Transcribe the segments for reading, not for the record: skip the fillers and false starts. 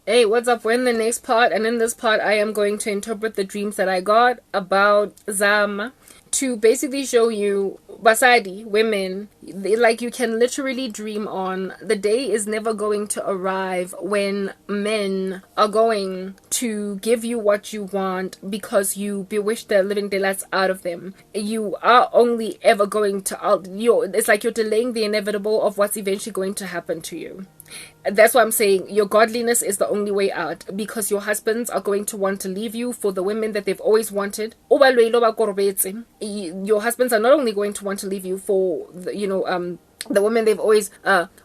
Hey, what's up? We're in the next part, and in this part, I am going to interpret the dreams that I got about Zama to basically show you basadi, women, like you can literally dream on. The day is never going to arrive when men are going to give you what you want because you bewitch the living daylights out of them. You are only ever going to, it's like you're delaying the inevitable of what's eventually going to happen to you. That's why I'm saying your godliness is the only way out, because your husbands are going to want to leave you for the women that they've always wanted. Your husbands are not only going to want to leave you for the women they've always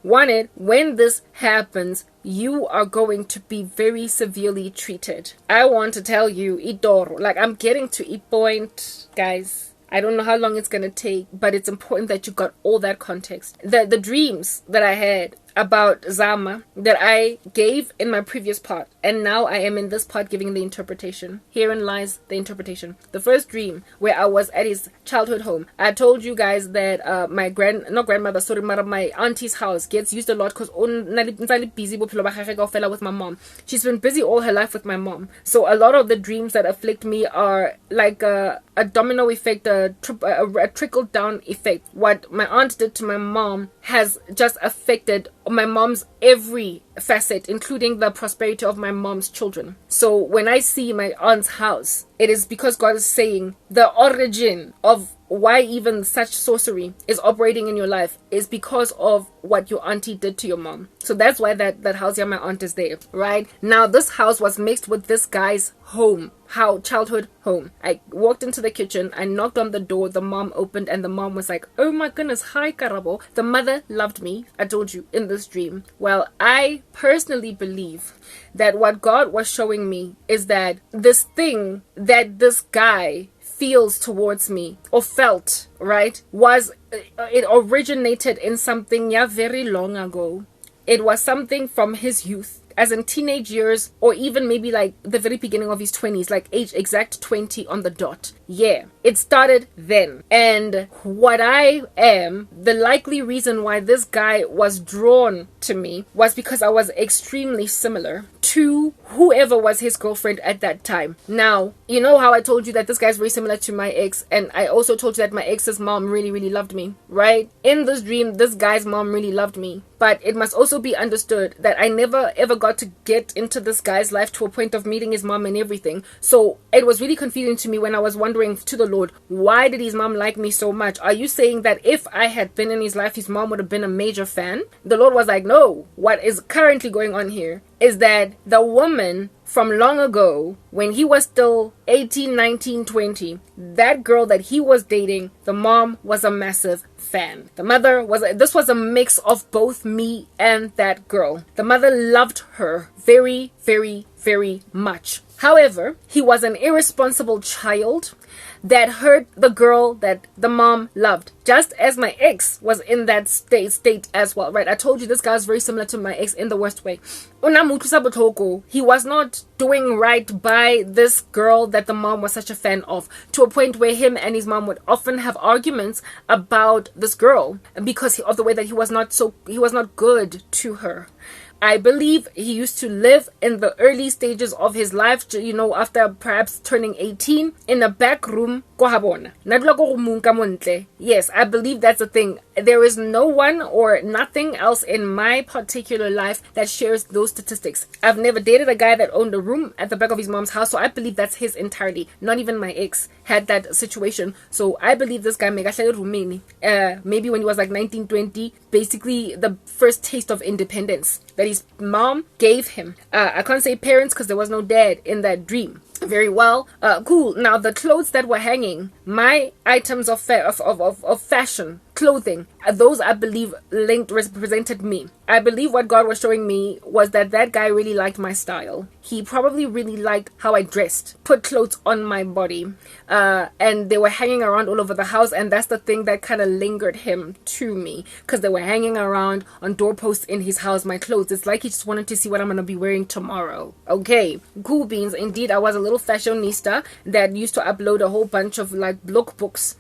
wanted. When this happens, you are going to be very severely treated. I want to tell you, Idoro, like I'm getting to a point, guys. I don't know how long it's going to take, but it's important that you got all that context. The dreams that I had about Zama that I gave in my previous part, and now I am in this part giving the interpretation. Herein lies the interpretation. The first dream, where I was at his childhood home, I told you guys that my my auntie's house gets used a lot because busy with my mom. She's been busy all her life with my mom, so a lot of the dreams that afflict me are like a domino effect, a trickle down effect. What my aunt did to my mom has just affected my mom's every facet, including the prosperity of my mom's children. So when I see my aunt's house, it is because God is saying the origin of why even such sorcery is operating in your life is because of what your auntie did to your mom. So that's why that house, yeah, my aunt is there, right? Now this house was mixed with this guy's home, childhood home. I walked into the kitchen, I knocked on the door, the mom opened, and the mom was like, oh my goodness, hi Karabo. The mother loved me, I told you, in this dream. Well, I personally believe that what God was showing me is that this thing that this guy feels towards me, or felt, right, was it originated in something very long ago. It was something from his youth, as in teenage years, or even maybe like the very beginning of his 20s, like age exact 20 on the dot. Yeah, it started then. And what I am, the likely reason why this guy was drawn to me was because I was extremely similar to whoever was his girlfriend at that time. Now, you know how I told you that this guy's very similar to my ex, and I also told you that my ex's mom really, really loved me, right? In this dream, this guy's mom really loved me. But it must also be understood that I never ever got to get into this guy's life to a point of meeting his mom and everything. So it was really confusing to me when I was wondering to the Lord, why did his mom like me so much? Are you saying that if I had been in his life, his mom would have been a major fan? The Lord was like, no. What is currently going on here is that the woman from long ago, when he was still 18, 19, 20, that girl that he was dating, the mom was a massive fan. The mother this was a mix of both me and that girl. The mother loved her very, very, very much. However, he was an irresponsible child that hurt the girl that the mom loved, just as my ex was in that state as well, right? I told you this guy is very similar to my ex in the worst way. He was not doing right by this girl that the mom was such a fan of, to a point where him and his mom would often have arguments about this girl because of the way that he was not good to her. I believe he used to live in the early stages of his life, after perhaps turning 18, in a back room. Yes, I believe that's the thing. There is no one or nothing else in my particular life that shares those statistics. I've never dated a guy that owned a room at the back of his mom's house, so I believe that's his entirety. Not even my ex had that situation. So I believe this guy, maybe when he was like 19, 20, basically the first taste of independence that his mom gave him. I can't say parents because there was no dad in that dream. Very well. Cool. Now the clothes that were hanging, my items of fashion, clothing, those I believe represented me. I believe what God was showing me was that guy really liked my style. He probably really liked how I dressed, put clothes on my body, and they were hanging around all over the house, and that's the thing that kind of lingered him to me, because they were hanging around on doorposts in his house, my clothes. It's like he just wanted to see what I'm going to be wearing tomorrow. Okay, cool beans. Indeed, I was a little fashionista that used to upload a whole bunch of like lookbooks,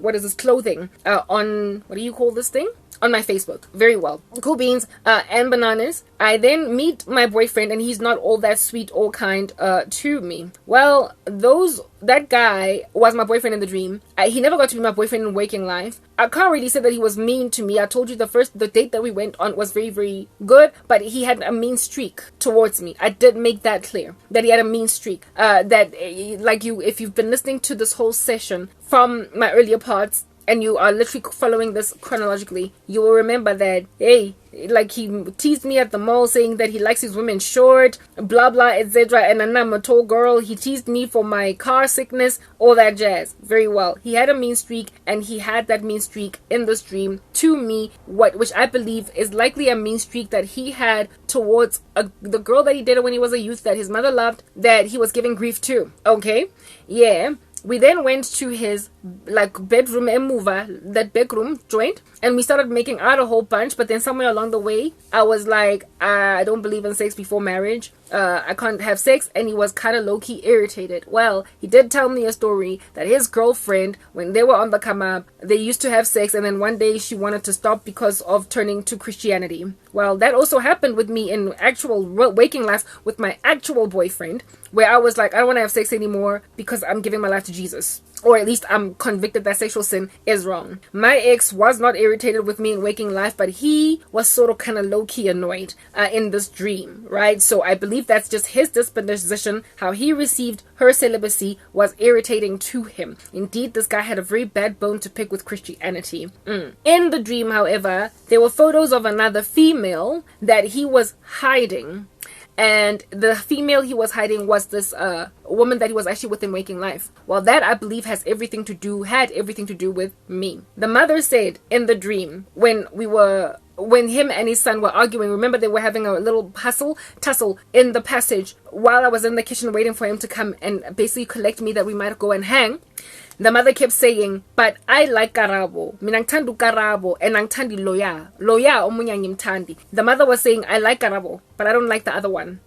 what is this, clothing, on, what do you call this thing? on my Facebook. Very well. Cool beans and bananas. I then meet my boyfriend, and he's not all that sweet or kind to me. Well, that guy was my boyfriend in the dream. He never got to be my boyfriend in waking life. I can't really say that he was mean to me. I told you the date that we went on was very, very good, but he had a mean streak towards me. I did make that clear, that he had a mean streak. If you've been listening to this whole session from my earlier parts, and you are literally following this chronologically, you will remember that, hey, like he teased me at the mall saying that he likes his women short, blah blah, etc. And I'm a tall girl. He teased me for my car sickness, all that jazz. Very well. He had a mean streak, and he had that mean streak in this dream to me, which I believe is likely a mean streak that he had towards the girl that he dated when he was a youth, that his mother loved, that he was giving grief to. Okay, yeah. We then went to his bedroom that bedroom joint, and we started making out a whole bunch. But then somewhere along the way, I was like, I don't believe in sex before marriage. I can't have sex. And he was kind of low-key irritated. Well, he did tell me a story that his girlfriend, when they were on the come up, they used to have sex, and then one day she wanted to stop because of turning to Christianity. Well, that also happened with me in actual waking life with my actual boyfriend, where I was like, I don't want to have sex anymore because I'm giving my life to Jesus. Or at least I'm convicted that sexual sin is wrong. My ex was not irritated with me in waking life, but he was sort of kind of low-key annoyed in this dream, right? So I believe that's just his disposition. How he received her celibacy was irritating to him. Indeed, this guy had a very bad bone to pick with Christianity. In the dream, however, there were photos of another female that he was hiding. And the female he was hiding was this woman that he was actually with in waking life. Well, that I believe had everything to do with me. The mother said in the dream, when him and his son were arguing, remember they were having a little tussle in the passage while I was in the kitchen waiting for him to come and basically collect me that we might go and hang. The mother kept saying, but I like Karabo. Mina ngithanda Karabo and ngithandi Loya. Loya omunye ngimthandi. The mother was saying, I like Karabo, but I don't like the other one.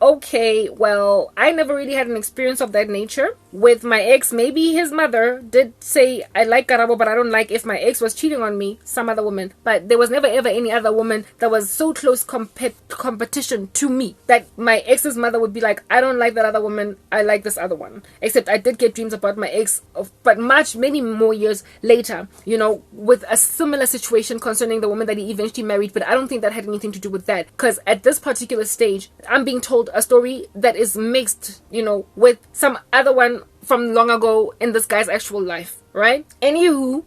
Okay, well, I never really had an experience of that nature with my ex. Maybe his mother did say, I like Karabo, but I don't like if my ex was cheating on me, some other woman. But there was never ever any other woman that was so close competition to me that my ex's mother would be like, I don't like that other woman, I like this other one. Except I did get dreams about my ex, but many more years later, with a similar situation concerning the woman that he eventually married. But I don't think that had anything to do with that, because at this particular stage, I'm being told a story that is mixed, with some other one from long ago in this guy's actual life, right? Anywho,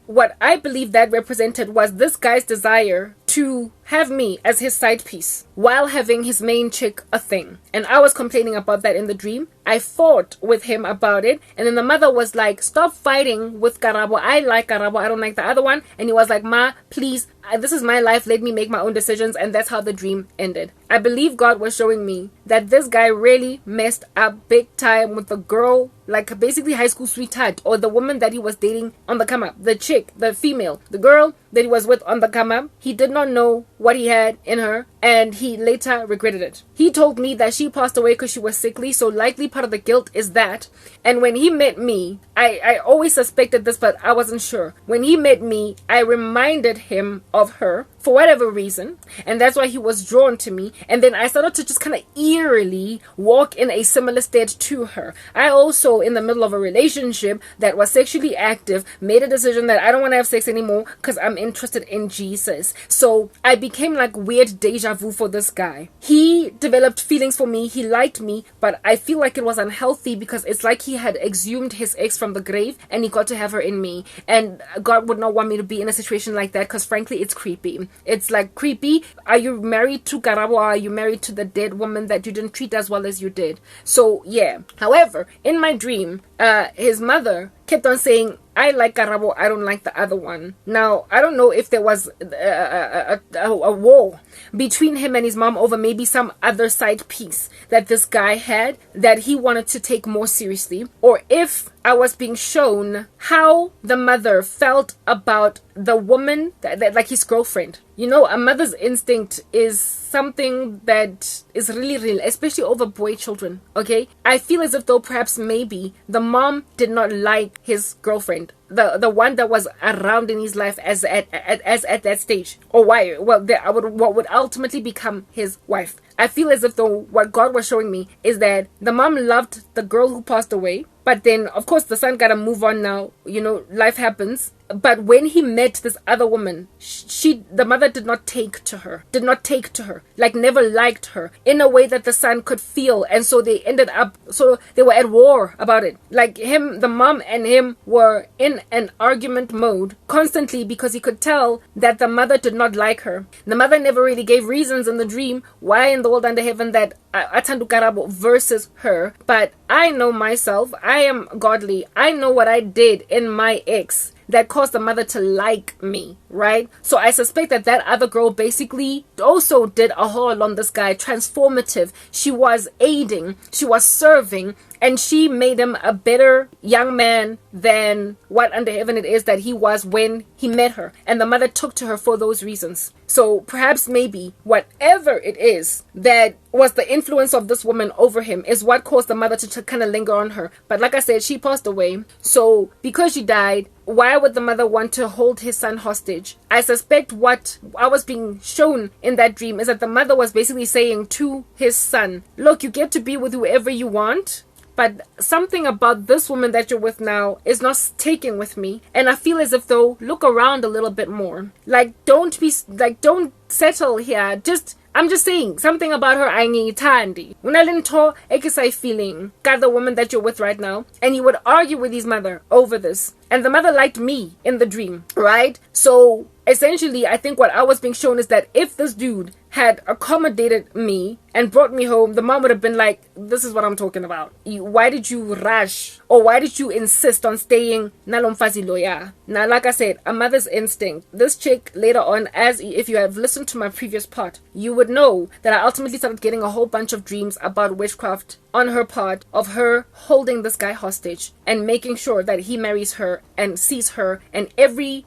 what I believe that represented was this guy's desire to have me as his side piece while having his main chick a thing. And I was complaining about that in the dream. I fought with him about it, and then the mother was like, stop fighting with Karabo. I like Karabo, I don't like the other one. And he was like, Ma, please, this is my life, let me make my own decisions. And that's how the dream ended. I believe God was showing me that this guy really messed up big time with the girl, like basically high school sweetheart, or the woman that he was dating on the come up, the chick, the female, the girl that he was with on the come up. He did not know what he had in her, and he later regretted it. He told me that she passed away because she was sickly, so likely part of the guilt is that. And when he met me, I always suspected this, but I wasn't sure. When he met me, I reminded him of her for whatever reason, and that's why he was drawn to me. And then I started to just kind of eerily walk in a similar state to her. I also, in the middle of a relationship that was sexually active, made a decision that I don't want to have sex anymore because I'm interested in Jesus. So I became like weird deja vu for this guy. He developed feelings for me, he liked me, but I feel like it was unhealthy because it's like he had exhumed his ex from the grave and he got to have her in me. And God would not want me to be in a situation like that, because frankly it's creepy. It's like creepy. Are you married to Karabo, or are you married to the dead woman that you didn't treat as well as you did? So yeah. However, in my dream, his mother kept on saying, I like Karabo, I don't like the other one. Now, I don't know if there was a war between him and his mom over maybe some other side piece that this guy had that he wanted to take more seriously, or if I was being shown how the mother felt about the woman, that like his girlfriend. You know, a mother's instinct is something that is really real, especially over boy children, okay? I feel as if though perhaps maybe the mom did not like his girlfriend, the one that was around in his life as at that stage, or why, well, what would ultimately become his wife. I feel as if though what God was showing me is that the mom loved the girl who passed away, but then of course the son gotta move on now, you know, life happens. But when he met this other woman, the mother did not take to her, like never liked her in a way that the son could feel. And so they were at war about it. Like the mom and him were in an argument mode constantly because he could tell that the mother did not like her. The mother never really gave reasons in the dream why in the world under heaven that Athandu Karabo versus her. But I know myself, I am godly, I know what I did in my ex that caused the mother to like me, right? So I suspect that other girl basically also did a whole on this guy, transformative. She was aiding, she was serving, and she made him a better young man than what under heaven it is that he was when he met her. And the mother took to her for those reasons. So perhaps maybe whatever it is that was the influence of this woman over him is what caused the mother to kind of linger on her. But like I said, she passed away. So because she died, why would the mother want to hold his son hostage? I suspect what I was being shown in that dream is that the mother was basically saying to his son, look, you get to be with whoever you want, but something about this woman that you're with now is not taking with me. And I feel as if though, look around a little bit more. Don't settle here. I'm just saying, something about her, I need Tandi. Unalinto ekisai feeling, got the woman that you're with right now. And he would argue with his mother over this. And the mother liked me in the dream, right? So essentially, I think what I was being shown is that if this dude had accommodated me and brought me home, the mom would have been like, this is what I'm talking about. Why did you rush? Or why did you insist on staying nalomfazi loya? Now, like I said, a mother's instinct. This chick later on, as if you have listened to my previous part, you would know that I ultimately started getting a whole bunch of dreams about witchcraft on her part of her holding this guy hostage and making sure that he marries her and sees her, and every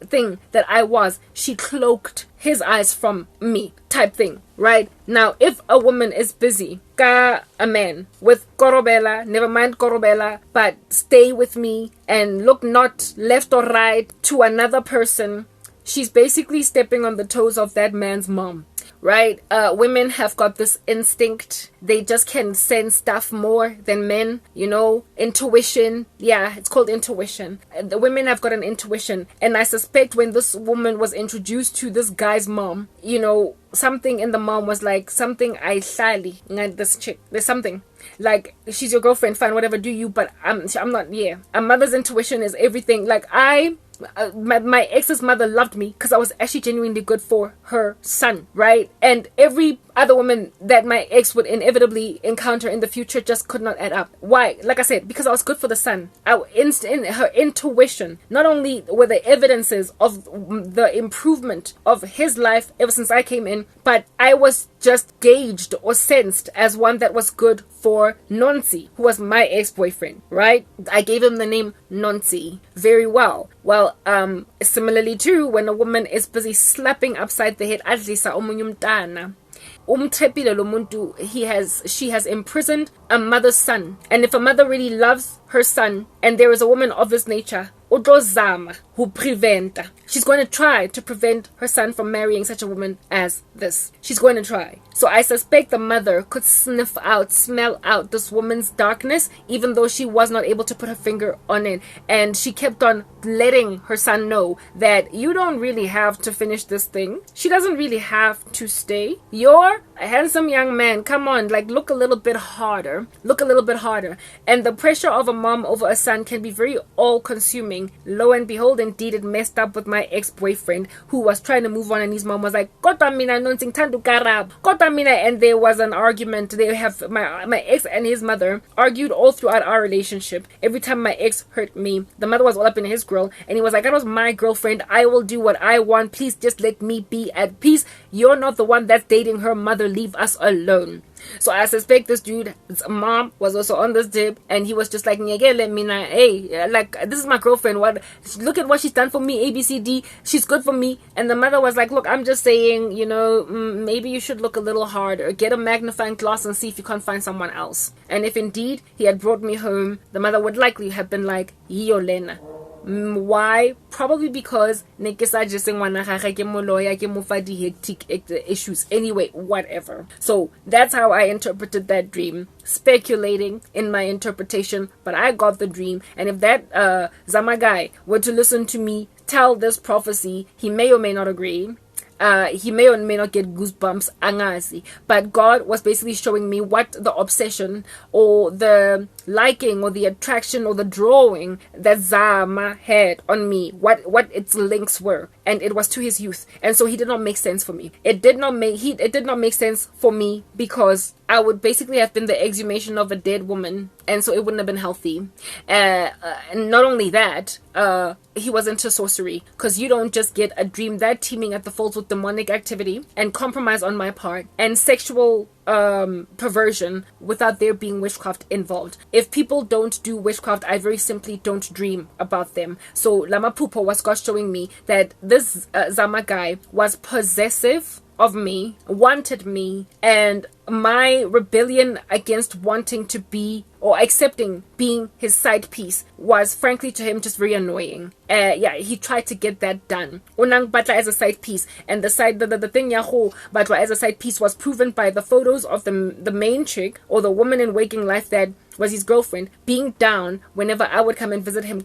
thing that I was, she cloaked his eyes from me type thing, right? Now, if a woman is busy, ka a man with korobela, never mind korobela, but stay with me and look not left or right to another person, she's basically stepping on the toes of that man's mom. Right? Women have got this instinct. They just can sense stuff more than men, you know, intuition. Yeah, it's called intuition. The women have got an intuition. And I suspect when this woman was introduced to this guy's mom, you know, something in the mom was like, something I shyly, this chick, there's something. Like, she's your girlfriend, fine, whatever, do you, but I'm not, yeah. A mother's intuition is everything. Like, my ex's mother loved me because I was actually genuinely good for her son, right? And every other woman that my ex would inevitably encounter in the future just could not add up. Why? Like I said, because I was good for the son. In her intuition, not only were the evidences of the improvement of his life ever since I came in, but I was just gauged or sensed as one that was good for Nonsi, who was my ex-boyfriend, right? I gave him the name Nonsi very well. Well, similarly too, when a woman is busy slapping upside the head, adlisa umunyumtana, she has imprisoned a mother's son. And if a mother really loves her son and there is a woman of this nature, who prevent, she's going to try to prevent her son from marrying such a woman as this. She's going to try. So I suspect the mother could smell out this woman's darkness, even though she was not able to put her finger on it. And she kept on letting her son know that you don't really have to finish this thing. She doesn't really have to stay. You're a handsome young man. Come on, look a little bit harder. Look a little bit harder. And the pressure of a mom over a son can be very all-consuming. Lo and behold, indeed, it messed up with my ex-boyfriend who was trying to move on, and his mom was like, Kota mina nonsing tandu karab. Kota mina, and there was an argument. They have my ex and his mother argued all throughout our relationship. Every time my ex hurt me, the mother was all up in his grill, and he was like, that was my girlfriend. I will do what I want. Please just let me be at peace. You're not the one that's dating her mother. Leave us alone. So I suspect this dude's mom was also on this dip, and he was just like, let me know, hey, like, this is my girlfriend, what, look at what she's done for me, ABCD, she's good for me. And the mother was like, look, I'm just saying, maybe you should look a little harder, get a magnifying glass and see if you can't find someone else. And if indeed he had brought me home, the mother would likely have been like, Yolena. Why? Probably because hectic issues. Anyway, whatever. So that's how I interpreted that dream. Speculating in my interpretation, but I got the dream. And if that Zama guy were to listen to me tell this prophecy, he may or may not agree. He may or may not get goosebumps, angazi. But God was basically showing me what the obsession or the liking or the attraction or the drawing that Zama had on me, what its links were, and it was to his youth. And so he did not make sense for me. It did not make sense for me because I would basically have been the exhumation of a dead woman, and so it wouldn't have been healthy. And not only that, he was into sorcery, because you don't just get a dream that teeming at the folds with demonic activity and compromise on my part and sexual perversion without there being witchcraft involved. If people don't do witchcraft, I very simply don't dream about them. So Lama Pupo was God showing me that this Zama guy was possessive of me, wanted me, and my rebellion against wanting to be or accepting being his side piece was frankly to him just very annoying. He tried to get that done. Unang batla as a side piece, and the thing yaho batla as a side piece was proven by the photos of the main chick or the woman in waking life that was his girlfriend being down whenever I would come and visit him.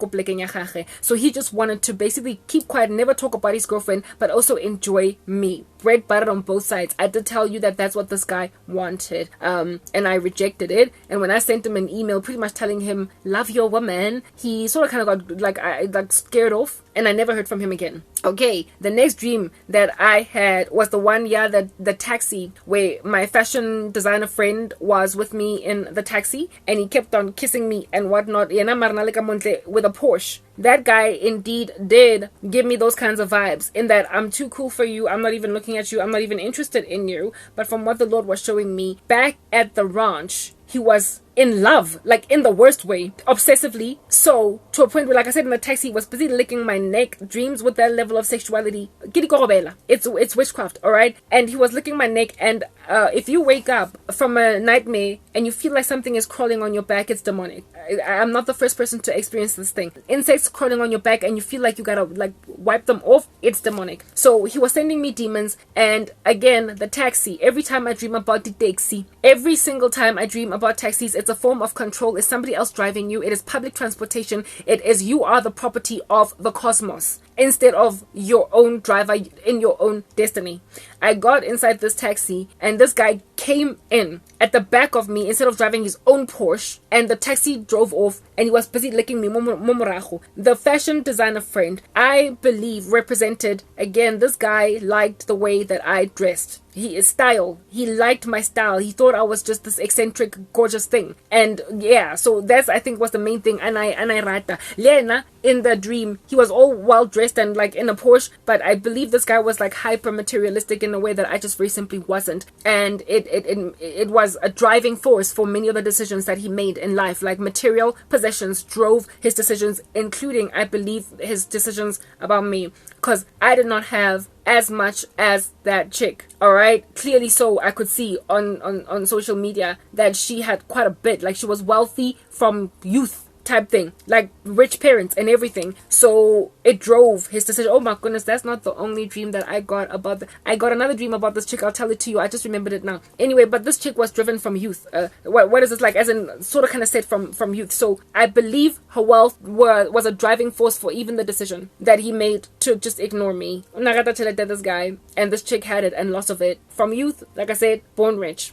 So he just wanted to basically keep quiet, never talk about his girlfriend, but also enjoy me. Bread butter on both sides. I did tell you that that's what this guy wanted, and I rejected it. And when I sent him an email pretty much telling him love your woman, he sort of kind of got like scared off, and I never heard from him again. Okay, the next dream that I had was the one, that the taxi where my fashion designer friend was with me in the taxi, and he kept on kissing me and whatnot with a Porsche. That guy indeed did give me those kinds of vibes, in that I'm too cool for you, I'm not even looking at you, I'm not even interested in you. But from what the Lord was showing me back at the ranch, he was in love, like in the worst way, obsessively, so to a point where, like I said in the taxi, he was busy licking my neck. Dreams with that level of sexuality, it's witchcraft, all right? And he was licking my neck, and if you wake up from a nightmare and you feel like something is crawling on your back, it's demonic. I'm not the first person to experience this thing. Insects crawling on your back and you feel like you gotta like wipe them off, it's demonic. So he was sending me demons. And again, the taxi, every time I dream about the taxi, every single time I dream about taxis, it's a form of control. It's somebody else driving you. It is public transportation. It is you are the property of the cosmos instead of your own driver in your own destiny. I got inside this taxi and this guy came in at the back of me instead of driving his own Porsche, and the taxi drove off and he was busy licking me. The fashion designer friend, I believe, represented, again, this guy liked the way that I dressed. He is style. He liked my style. He thought I was just this eccentric, gorgeous thing. And yeah, so that's, I think, was the main thing. And I rata. Lena, in the dream, he was all well dressed and like in a Porsche, but I believe this guy was like hyper materialistic in a way that I just very simply wasn't. And it was a driving force for many of the decisions that he made in life. Like material possessions drove his decisions, including, I believe, his decisions about me, because I did not have as much as that chick. All right, clearly, so I could see on social media that she had quite a bit. Like, she was wealthy from youth type thing, like rich parents and everything. So it drove his decision. Oh my goodness, that's not the only dream that I got about I got another dream about this chick. I'll tell it to you. I just remembered it now. Anyway, but this chick was driven from youth. What is this like? As in, sort of kind of said from youth. So I believe her wealth was a driving force for even the decision that he made to just ignore me. This guy and this chick had it and lots of it from youth. Like I said, born rich.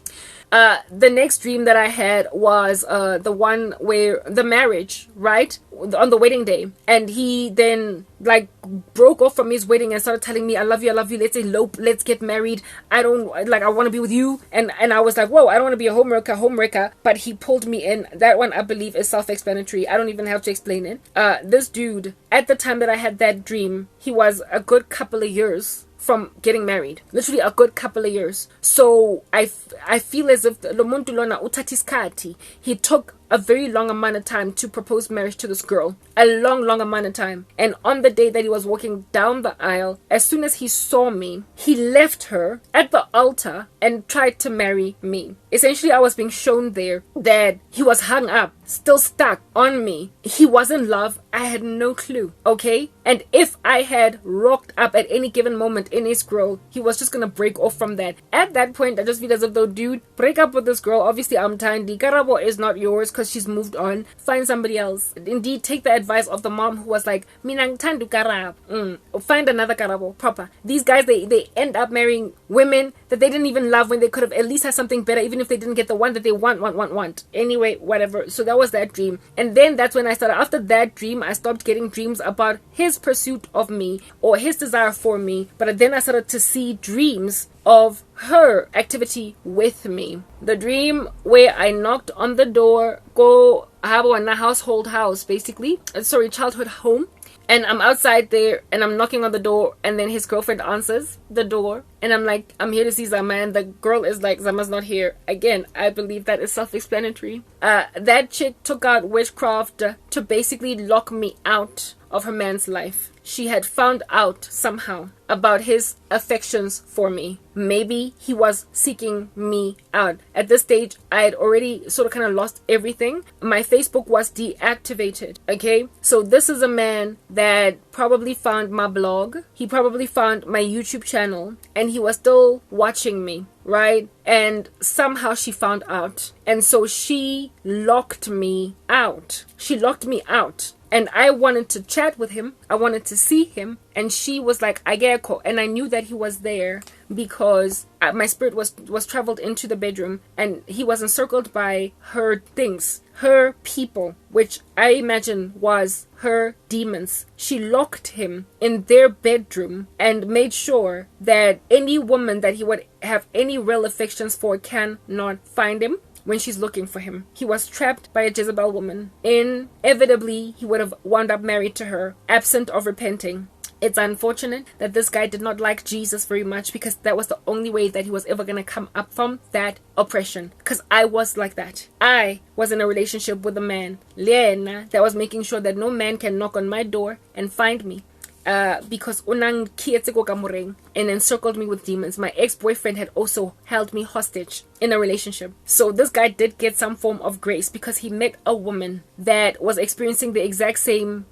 The next dream that I had was the one where the marriage, right, on the wedding day, and he then like broke off from his wedding and started telling me, I love you, let's elope, let's get married, I want to be with you. And I was like, whoa, I don't want to be a homewrecker, but he pulled me in. That one, I believe, is self-explanatory. I don't even have to explain it. This dude, at the time that I had that dream, he was a good couple of years from getting married. Literally a good couple of years. So I feel as if lo muntu lona uthatha isikhathi. He took a very long amount of time to propose marriage to this girl. A long amount of time. And on the day that he was walking down the aisle, as soon as he saw me, he left her at the altar and tried to marry me. Essentially, I was being shown there that he was hung up, still stuck on me. He was in love. I had no clue, okay? And if I had rocked up at any given moment in his girl, he was just gonna break off from that. At that point, I just feel as if though, dude, break up with this girl. Obviously, I'm tiny. Karabo is not yours because she's moved on. Find somebody else. Indeed, take the advice of the mom who was like, Minang tandu karab. Find another karabo, proper. These guys, they end up marrying women that they didn't even love when they could have at least had something better, even if they didn't get the one that they want. Anyway, whatever. So that was that dream. And then that's when I started, after that dream, I stopped getting dreams about his pursuit of me or his desire for me. But then I started to see dreams of her activity with me. The dream where I knocked on the door, go habo na household house, basically. Childhood home. And I'm outside there and I'm knocking on the door, and then his girlfriend answers the door and I'm like, I'm here to see Zama, and the girl is like, Zama's not here. Again, I believe that is self-explanatory. That chick took out witchcraft to basically lock me out of her man's life. She had found out somehow about his affections for me. Maybe he was seeking me out. At this stage, I had already sort of kind of lost everything. My Facebook was deactivated. Okay, so this is a man that probably found my blog. He probably found my YouTube channel, and he was still watching me, right? And somehow she found out, and so she locked me out. She locked me out. And I wanted to chat with him. I wanted to see him. And she was like, I get a call. And I knew that he was there because my spirit was traveled into the bedroom. And he was encircled by her things, her people, which I imagine was her demons. She locked him in their bedroom and made sure that any woman that he would have any real affections for cannot find him when she's looking for him. He was trapped by a Jezebel woman. Inevitably, he would have wound up married to her, absent of repenting. It's unfortunate that this guy did not like Jesus very much, because that was the only way that he was ever going to come up from that oppression. Because I was like that. I was in a relationship with a man, Lena, that was making sure that no man can knock on my door and find me. Because unang kietse and encircled me with demons. My ex-boyfriend had also held me hostage in a relationship. So this guy did get some form of grace because he met a woman that was experiencing the exact same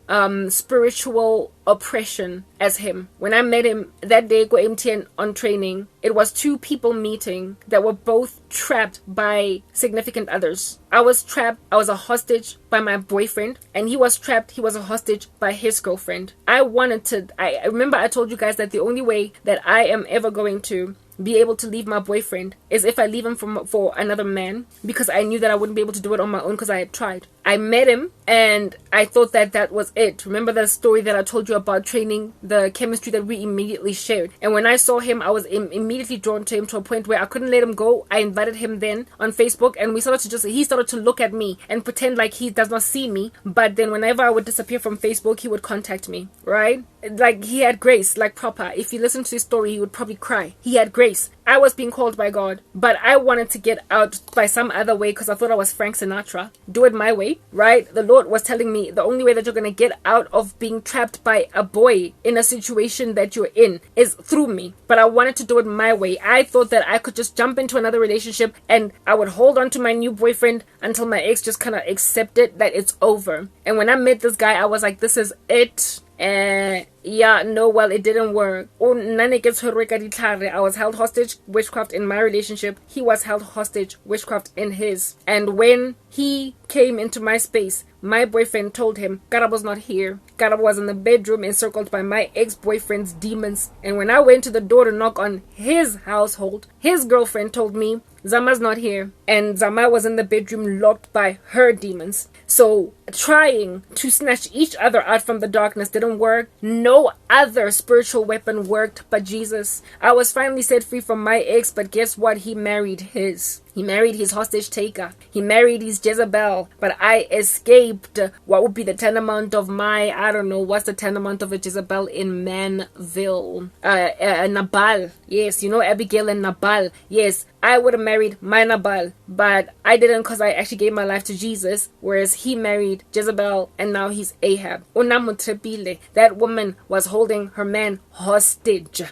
spiritual oppression as him. When I met him that day, go MTN on training, it was two people meeting that were both trapped by significant others. I was trapped, I was a hostage by my boyfriend, and he was trapped, he was a hostage by his girlfriend. I remember I told you guys that the only way that I am ever going to be able to leave my boyfriend is if I leave him for another man, because I knew that I wouldn't be able to do it on my own because I had tried. I met him and I thought that was it. Remember the story that I told you about training, the chemistry that we immediately shared? And when I saw him, I was immediately drawn to him to a point where I couldn't let him go. I invited him then on Facebook, and he started to look at me and pretend like he does not see me. But then whenever I would disappear from Facebook, he would contact me, right? Like, he had grace, like proper. If you listen to his story, he would probably cry. He had grace. I was being called by God, but I wanted to get out by some other way because I thought I was Frank Sinatra. Do it my way, right? The Lord was telling me the only way that you're going to get out of being trapped by a boy in a situation that you're in is through me. But I wanted to do it my way. I thought that I could just jump into another relationship and I would hold on to my new boyfriend until my ex just kind of accepted that it's over. And when I met this guy, I was like, this is it. It didn't work. I was held hostage, witchcraft in my relationship. He was held hostage, witchcraft in his. And when he came into my space, my boyfriend told him Karabo's not here. Karabo was in the bedroom encircled by my ex-boyfriend's demons. And when I went to the door to knock on his household, his girlfriend told me Zama's not here. and Zama was in the bedroom locked by her demons. So trying to snatch each other out from the darkness didn't work. No other spiritual weapon worked but Jesus. I was finally set free from my ex, but guess what? He married his. He married his hostage taker. He married his Jezebel. But I escaped what would be the tantamount of I don't know, what's the tantamount of a Jezebel in Manville? Nabal. Yes, you know Abigail and Nabal. Yes, I would have married my Nabal, but I didn't because I actually gave my life to Jesus, whereas he married Jezebel and now he's Ahab. That woman was holding her man hostage.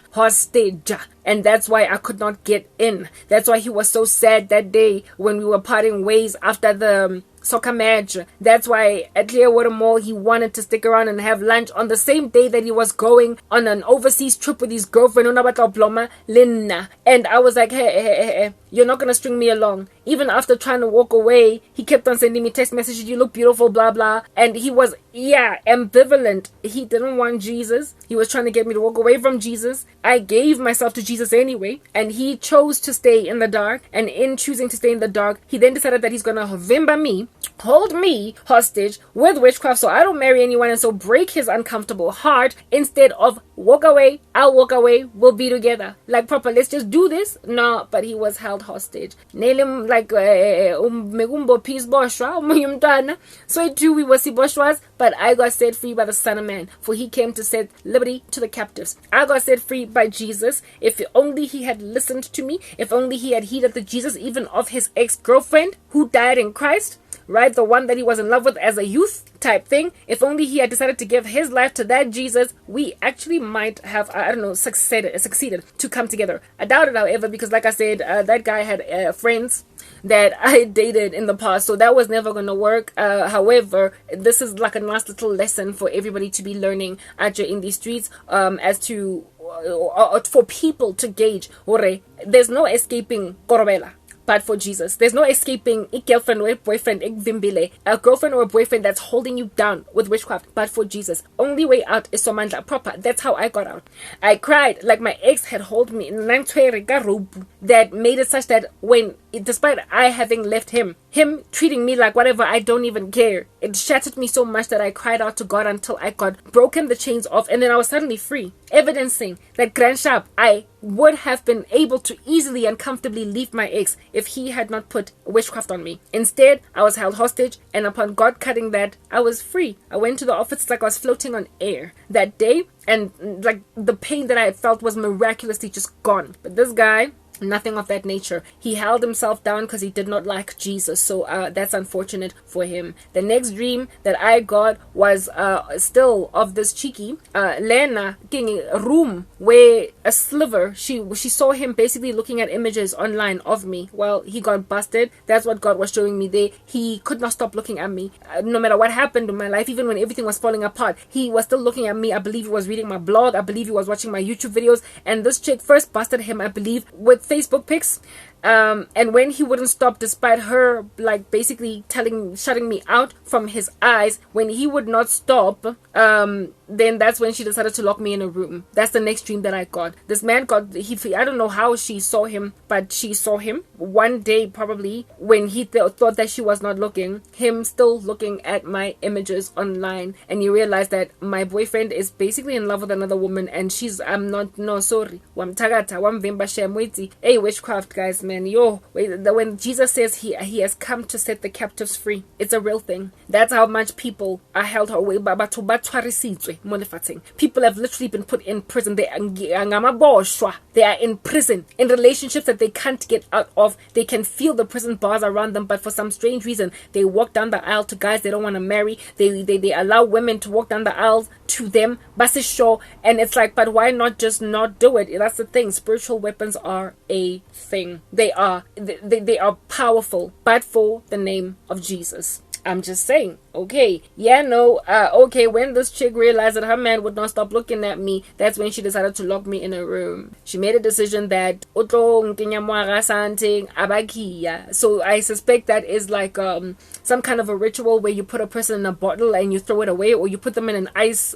And that's why I could not get in. That's why he was so sad that day when we were parting ways after the soccer match. That's why at Clearwater Mall he wanted to stick around and have lunch on the same day that he was going on an overseas trip with his girlfriend Linna. And I was like, hey, you're not gonna string me along. Even after trying to walk away, he kept on sending me text messages, you look beautiful, blah blah. And he was ambivalent. He didn't want Jesus. He was trying to get me to walk away from Jesus. I gave myself to Jesus anyway, and he chose to stay in the dark. And in choosing to stay in the dark, he then decided that he's gonna vimba me, hold me hostage with witchcraft so I don't marry anyone, and so break his uncomfortable heart instead of walk away, I'll walk away, we'll be together. Like proper, let's just do this. No, but he was held hostage. Nail him like megumbo peace boshwa. So too we were si boshwas, but I got set free by the Son of Man, for he came to set liberty to the captives. I got set free by Jesus. If only he had listened to me, if only he had heeded the Jesus even of his ex-girlfriend who died in Christ, right? The one that he was in love with as a youth type thing. If only he had decided to give his life to that Jesus, we actually might have, succeeded to come together. I doubt it, however, because like I said, that guy had friends that I dated in the past, so that was never going to work. However, this is like a nice little lesson for everybody to be learning out in these streets, as to for people to gauge, there's no escaping Korobela. But for Jesus, there's no escaping a girlfriend or a boyfriend, a girlfriend or a boyfriend that's holding you down with witchcraft. But for Jesus, only way out is somandla proper. That's how I got out. I cried like my ex had hold me in that made it such that when, despite I having left him treating me like whatever, I don't even care. It shattered me so much that I cried out to God until I got broken the chains off, and then I was suddenly free, evidencing that Grand Sharp, I would have been able to easily and comfortably leave my ex if he had not put witchcraft on me. Instead, I was held hostage, and upon God cutting that, I was free. I went to the office like I was floating on air that day, and like the pain that I had felt was miraculously just gone. But this guy, nothing of that nature. He held himself down because he did not like Jesus. So that's unfortunate for him. The next dream that I got was still of this cheeky Lena getting a room where a sliver, she saw him basically looking at images online of me. Well, he got busted. That's what God was showing me there. He could not stop looking at me. No matter what happened in my life, even when everything was falling apart, he was still looking at me. I believe he was reading my blog. I believe he was watching my YouTube videos. And this chick first busted him, I believe, with Facebook pics. And when he wouldn't stop, despite her like basically shutting me out from his eyes, when he would not stop, then that's when she decided to lock me in a room. That's the next dream that I got. This man I don't know how she saw him, but she saw him one day probably when he thought that she was not looking, him still looking at my images online, and you realize that my boyfriend is basically in love with another woman, and hey, witchcraft, guys, man. When Jesus says he has come to set the captives free, it's a real thing. That's how much people are held away. People have literally been put in prison. They are in prison, in relationships that they can't get out of. They can feel the prison bars around them, but for some strange reason, they walk down the aisle to guys they don't want to marry. They allow women to walk down the aisles to them. And it's like, but why not just not do it? That's the thing. Spiritual weapons are a thing. They are powerful, but for the name of Jesus. I'm just saying. Okay, yeah, no, okay, when this chick realized that her man would not stop looking at me, that's when she decided to lock me in a room. She made a decision that so I suspect that is like some kind of a ritual where you put a person in a bottle and you throw it away, or you put them in an ice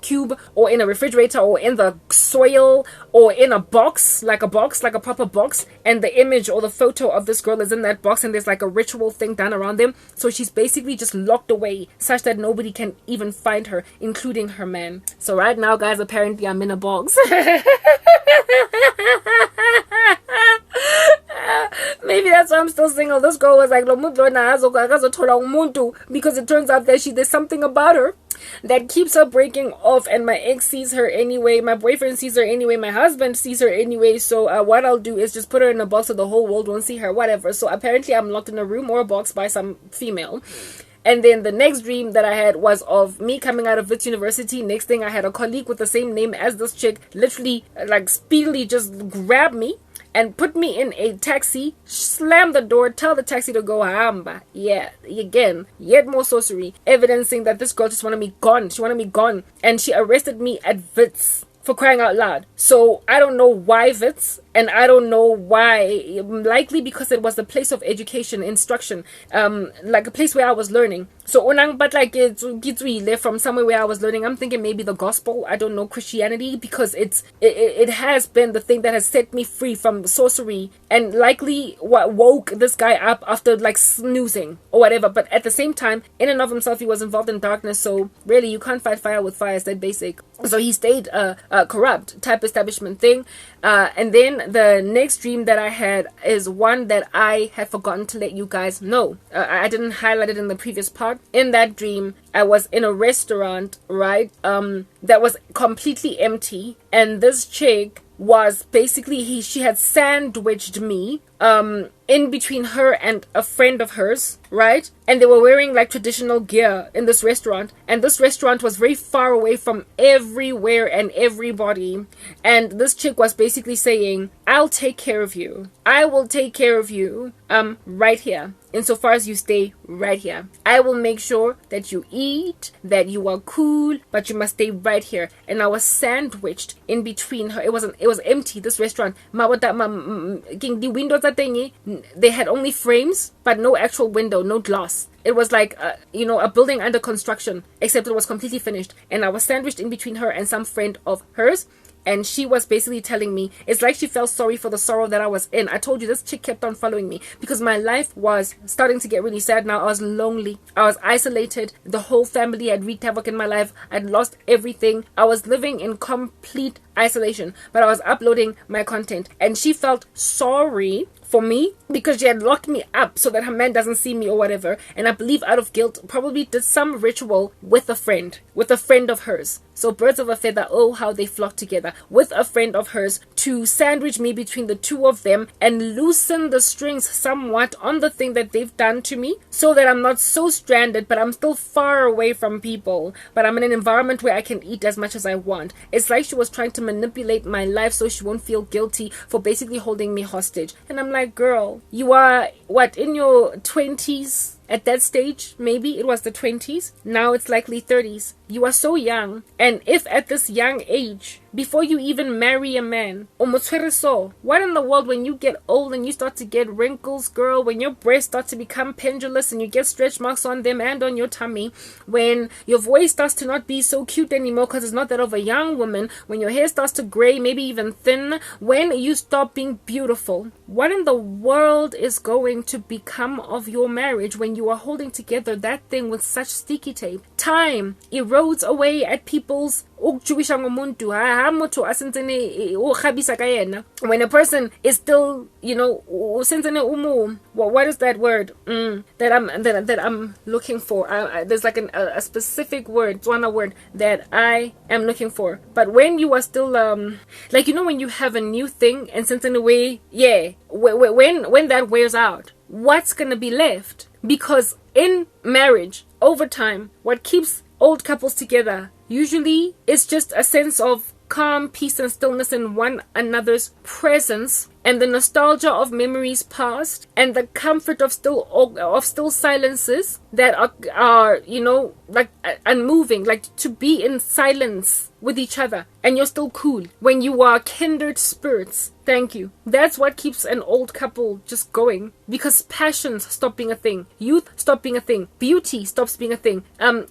cube, or in a refrigerator, or in the soil, or in a box, like a proper box, and the image or the photo of this girl is in that box, and there's like a ritual thing done around them. So she's basically just locked away such that nobody can even find her, including her man. So right now, guys, apparently I'm in a box. Maybe that's why I'm still single. This girl was like, because it turns out that there's something about her that keeps her breaking off, and my ex sees her anyway, my boyfriend sees her anyway, my husband sees her anyway. So what I'll do is just put her in a box so the whole world won't see her, whatever. So apparently I'm locked in a room or a box by some female. And then the next dream that I had was of me coming out of Wits University. Next thing, I had a colleague with the same name as this chick literally like speedily just grab me and put me in a taxi, slam the door, tell the taxi to go hamba. Yeah, again, yet more sorcery, evidencing that this girl just wanted me gone. She wanted me gone, and she arrested me at Wits, for crying out loud. So I don't know why Wits, and I don't know why. Likely because it was a place of education, instruction, like a place where I was learning. So but like it's from somewhere where I was learning. I'm thinking maybe the gospel. I don't know, Christianity, because it has been the thing that has set me free from sorcery, and likely what woke this guy up after like snoozing or whatever. But at the same time, in and of himself, he was involved in darkness. So really, you can't fight fire with fire. It's that basic. So he stayed corrupt type establishment thing. And then the next dream that I had is one that I had forgotten to let you guys know. I didn't highlight it in the previous part. In that dream, I was in a restaurant, right? That was completely empty, and this chick was basically she had sandwiched me in between her and a friend of hers, right? And they were wearing like traditional gear in this restaurant, and this restaurant was very far away from everywhere and everybody. And this chick was basically saying, I'll take care of you. I will take care of you right here, insofar as you stay right here. I will make sure that you eat, that you are cool, but you must stay right here. And I was sandwiched in between her. It was empty, this restaurant. The windows are thingy, they had only frames, but no actual window, no glass. It was like, a building under construction, except it was completely finished. And I was sandwiched in between her and some friend of hers. And she was basically telling me, it's like she felt sorry for the sorrow that I was in. I told you, this chick kept on following me because my life was starting to get really sad now. I was lonely. I was isolated. The whole family had wreaked havoc in my life. I'd lost everything. I was living in complete isolation, but I was uploading my content. And she felt sorry for me because she had locked me up so that her man doesn't see me or whatever. And I believe out of guilt probably did some ritual with a friend of hers. So birds of a feather, oh how they flock together, with a friend of hers to sandwich me between the two of them and loosen the strings somewhat on the thing that they've done to me, so that I'm not so stranded, but I'm still far away from people, but I'm in an environment where I can eat as much as I want. It's like she was trying to manipulate my life so she won't feel guilty for basically holding me hostage. And I'm like, girl, you are in your 20s? At that stage, maybe it was the 20s. Now it's likely 30s. You are so young. And if at this young age, before you even marry a man, what in the world, when you get old and you start to get wrinkles, girl, when your breasts start to become pendulous and you get stretch marks on them and on your tummy, when your voice starts to not be so cute anymore because it's not that of a young woman, when your hair starts to gray, maybe even thin, when you stop being beautiful, what in the world is going to become of your marriage when you are holding together that thing with such sticky tape? Time erodes away at people's when a person is still, what is that word that I'm looking for? There's like a specific word, Tswana word that I am looking for. But when you are still when you have a new thing and since in a way, when that wears out, what's gonna be left? Because in marriage, over time, what keeps old couples together usually is just a sense of calm, peace, and stillness in one another's presence, and the nostalgia of memories past, and the comfort of still silences that are like unmoving, like to be in silence with each other, and you're still cool when you are kindred spirits. Thank you. That's what keeps an old couple just going, because passions stop being a thing, youth stop being a thing, beauty stops being a thing,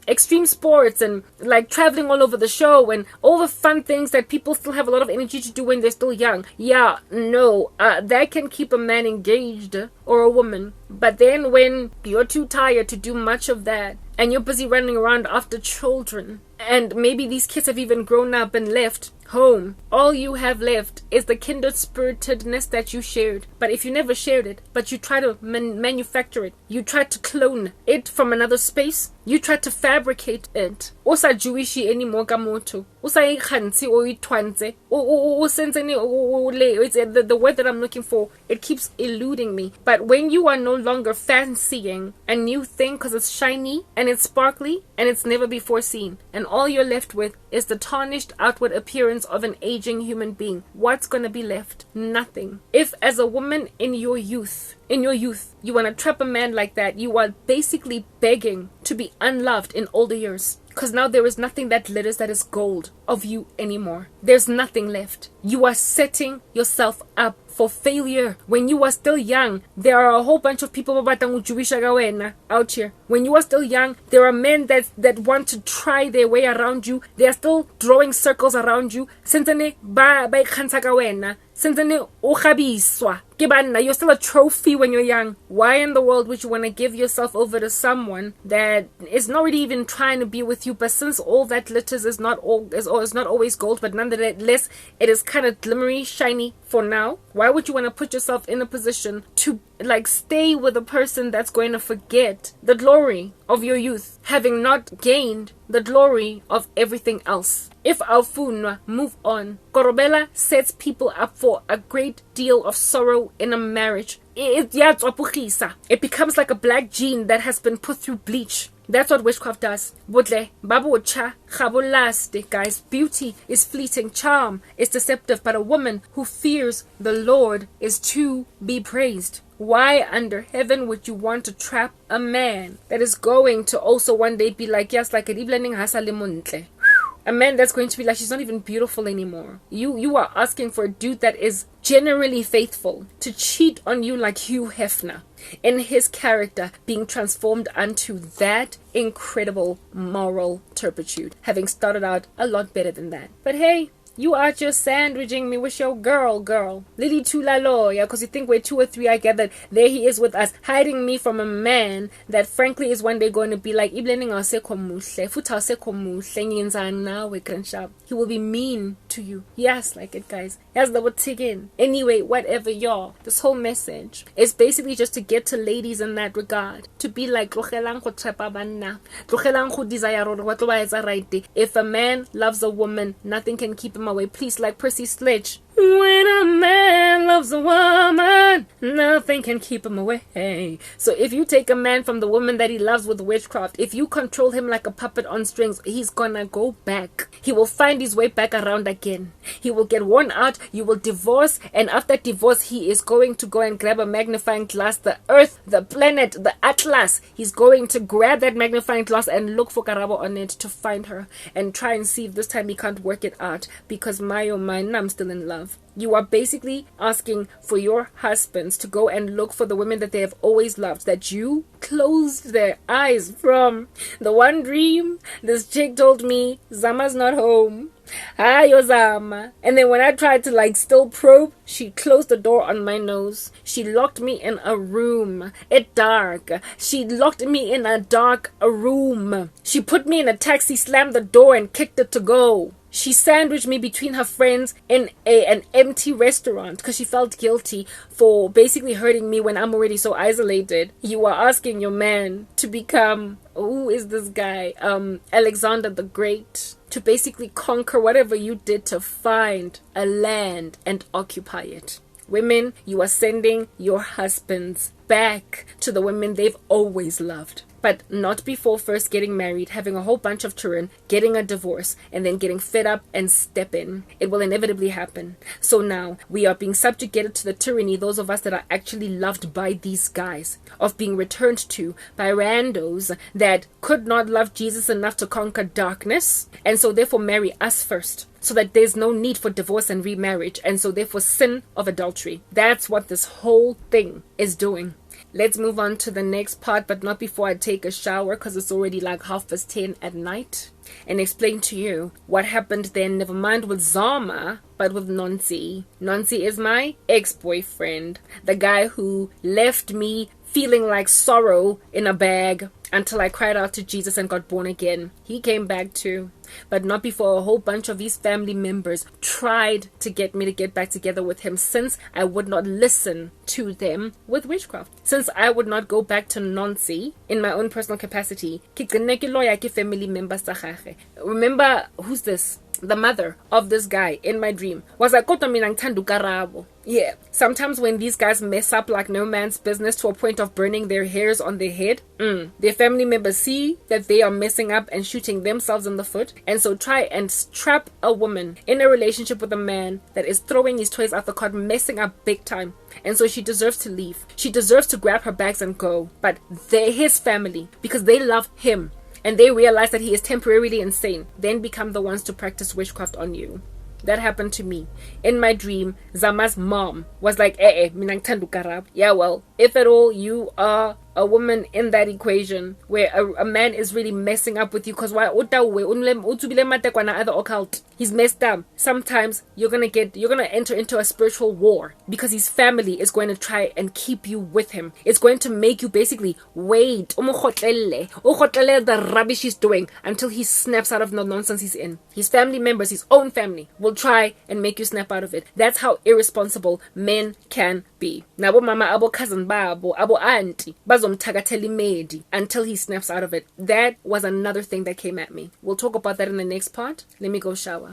extreme sports and like traveling all over the show and all the fun things that people still have a lot of energy to do when they're still young. Yeah, no, that can keep a man engaged or a woman. But then when you're too tired to do much of that, and you're busy running around after children, and maybe these kids have even grown up and left home, all you have left is the kindred spiritedness that you shared. But if you never shared it, but you try to manufacture it, you try to clone it from another space, you try to fabricate it, usa Jewishy anymore kamoto, usa ikhansi o itwanze, the word that I'm looking for, it keeps eluding me. But when you are no longer fancying a new thing because it's shiny and it's sparkly and it's never before seen, and all you're left with is the tarnished outward appearance of an aging human being, what's gonna be left? Nothing. If as a woman in your youth, you want to trap a man like that, you are basically begging to be unloved in older years. Because now there is nothing that glitters that is gold of you anymore. There's nothing left. You are setting yourself up for failure. When you are still young, there are a whole bunch of people out here. When you are still young, there are men that want to try their way around you. They are still drawing circles around you. You're still a trophy when you're young. Why in the world would you want to give yourself over to someone that is not really even trying to be with you? But since all that glitters is not always gold, but nonetheless it is kind of glimmery, shiny for now, why would you want to put yourself in a position to like stay with a person that's going to forget the glory of your youth, having not gained the glory of everything else? If Alfunwa move on, Korobela sets people up for a great deal of sorrow in a marriage. It becomes like a black jean that has been put through bleach. That's what witchcraft does. Budle, babu cha, chabulaste, guys. Beauty is fleeting, charm is deceptive, but a woman who fears the Lord is to be praised. Why under heaven would you want to trap a man that is going to also one day be like, yes, like a man that's going to be like, she's not even beautiful anymore. You are asking for a dude that is generally faithful to cheat on you like Hugh Hefner in his character being transformed unto that incredible moral turpitude, having started out a lot better than that. But hey, you are just sandwiching me with your girl. Lily Tulalo, yeah, because you think we're 2 or 3, I get that. There he is with us, hiding me from a man that frankly is one day going to be like, he will be mean to you. Yes, like it, guys. Yes, that would tick in. Anyway, whatever, y'all. This whole message is basically just to get to ladies in that regard. To be like, if a man loves a woman, nothing can keep him away. Please, like Percy Sledge. When a man loves a woman, nothing can keep him away. So if you take a man from the woman that he loves with witchcraft, if you control him like a puppet on strings, he's gonna go back. He will find his way back around again. He will get worn out, you will divorce, and after divorce, he is going to go and grab a magnifying glass, the earth, the planet, the atlas. He's going to grab that magnifying glass and look for Karabo on it to find her and try and see if this time he can't work it out, because my oh my, I'm still in love. You are basically asking for your husbands to go and look for the women that they have always loved, that you closed their eyes from. The one dream, this chick told me, Zama's not home. Hi, Zama. And then when I tried to like still probe, she closed the door on my nose. She locked me in a room. It dark. She locked me in a dark room. She put me in a taxi, slammed the door and kicked it to go. She sandwiched me between her friends in an empty restaurant because she felt guilty for basically hurting me when I'm already so isolated. You are asking your man to become, who is this guy? Alexander the Great. To basically conquer whatever you did to find a land and occupy it. Women, you are sending your husbands back to the women they've always loved. but not before first getting married, having a whole bunch of children, getting a divorce, and then getting fed up and step in. It will inevitably happen. So now we are being subjugated to the tyranny, those of us that are actually loved by these guys, of being returned to by randos that could not love Jesus enough to conquer darkness, and so therefore marry us first, so that there's no need for divorce and remarriage, and so therefore sin of adultery. That's what this whole thing is doing. Let's move on to the next part, but not before I take a shower, because it's already like 10:30 at night, and explain to you what happened then, never mind with Zama, but with Nonsi. Nonsi is my ex-boyfriend, the guy who left me feeling like sorrow in a bag until I cried out to Jesus and got born again. He came back too, but not before a whole bunch of his family members tried to get me to get back together with him, since I would not listen to them with witchcraft. Since I would not go back to Nonsi in my own personal capacity. Family members. Remember, who's this? The mother of this guy in my dream was like, yeah. Sometimes when these guys mess up like no man's business to a point of burning their hairs on their head, their family members see that they are messing up and shooting themselves in the foot, and so try and trap a woman in a relationship with a man that is throwing his toys out the cart, messing up big time. And so she deserves to leave. She deserves to grab her bags and go. But they're his family, because they love him, and they realize that he is temporarily insane, then become the ones to practice witchcraft on you. That happened to me. In my dream, Zama's mom was like, yeah, well, if at all you are a woman in that equation where a man is really messing up with you, because why other occult, he's messed up. Sometimes you're gonna enter into a spiritual war, because his family is going to try and keep you with him. It's going to make you basically wait the rubbish he's doing until he snaps out of the nonsense he's in. His family members, his own family, will try and make you snap out of it. That's how irresponsible men can be. Nabo mama, abo cousin babo, abo auntie, until he snaps out of it. That was another thing that came at me. We'll talk about that in the next part. Let me go shower.